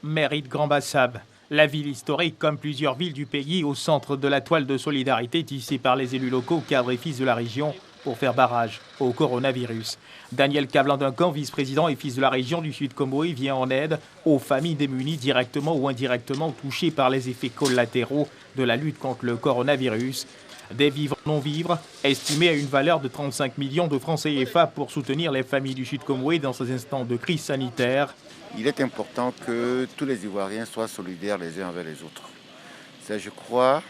Mairie de Grand-Bassam. La ville historique, comme plusieurs villes du pays, au centre de la toile de solidarité tissée par les élus locaux, cadres et fils de la région, pour faire barrage au coronavirus. Daniel Cablan-Duncan, vice-président et fils de la région du Sud-Comoé, vient en aide aux familles démunies directement ou indirectement touchées par les effets collatéraux de la lutte contre le coronavirus. Des vivres non-vivres, estimés à une valeur de 35 millions de francs CFA pour soutenir les familles du Sud-Comoé dans ces instants de crise sanitaire. Il est important que tous les Ivoiriens soient solidaires les uns avec les autres. C'est, je crois,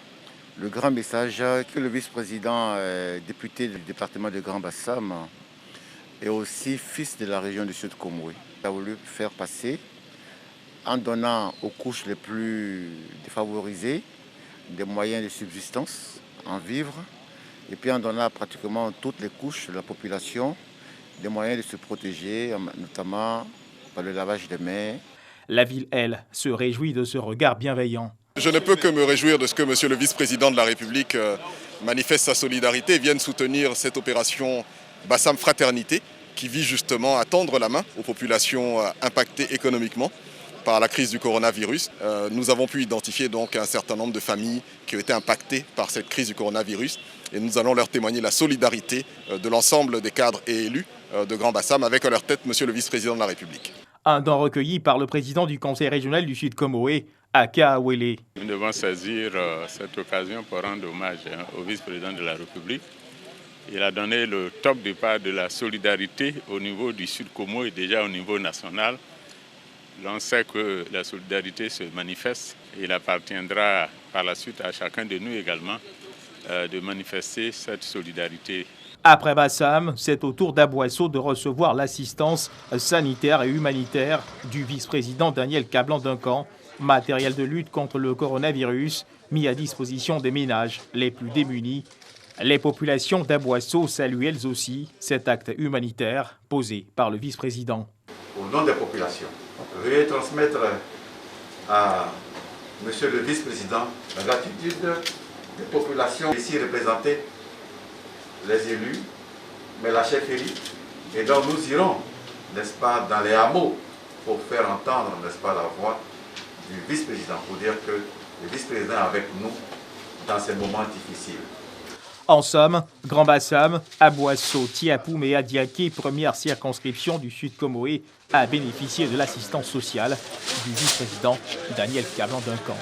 le grand message que le vice-président député du département de Grand-Bassam et aussi fils de la région du Sud-Comoé a voulu faire passer en donnant aux couches les plus défavorisées des moyens de subsistance, en vivres, et puis en donnant à pratiquement toutes les couches de la population des moyens de se protéger, notamment par le lavage des mains. La ville, elle, se réjouit de ce regard bienveillant. Je ne peux que me réjouir de ce que monsieur le vice-président de la République manifeste sa solidarité et vienne soutenir cette opération Bassam Fraternité qui vise justement à tendre la main aux populations impactées économiquement par la crise du coronavirus. Nous avons pu identifier donc un certain nombre de familles qui ont été impactées par cette crise du coronavirus et nous allons leur témoigner la solidarité de l'ensemble des cadres et élus de Grand-Bassam avec à leur tête monsieur le vice-président de la République. Un don recueilli par le président du conseil régional du Sud-Comoé, Aka Awele. Nous devons saisir cette occasion pour rendre hommage au vice-président de la République. Il a donné le top départ de la solidarité au niveau du Sud-Comoé et déjà au niveau national. L'on sait que la solidarité se manifeste et il appartiendra par la suite à chacun de nous également de manifester cette solidarité. Après Bassam, c'est au tour d'Aboisseau de recevoir l'assistance sanitaire et humanitaire du vice-président Daniel Cablan-Duncan. Matériel de lutte contre le coronavirus mis à disposition des ménages les plus démunis. Les populations d'Aboisseau saluent elles aussi cet acte humanitaire posé par le vice-président. Au nom des populations, veuillez transmettre à monsieur le vice-président la gratitude des populations ici représentées, les élus, mais la chefferie, et donc nous irons, n'est-ce pas, dans les hameaux pour faire entendre, n'est-ce pas, la voix du vice-président, pour dire que le vice-président est avec nous dans ces moments difficiles. En somme, Grand-Bassam, Aboisseau, Tiapoum et Adiaké, première circonscription du Sud-Comoé, a bénéficié de l'assistance sociale du vice-président Daniel Cablan-Duncan.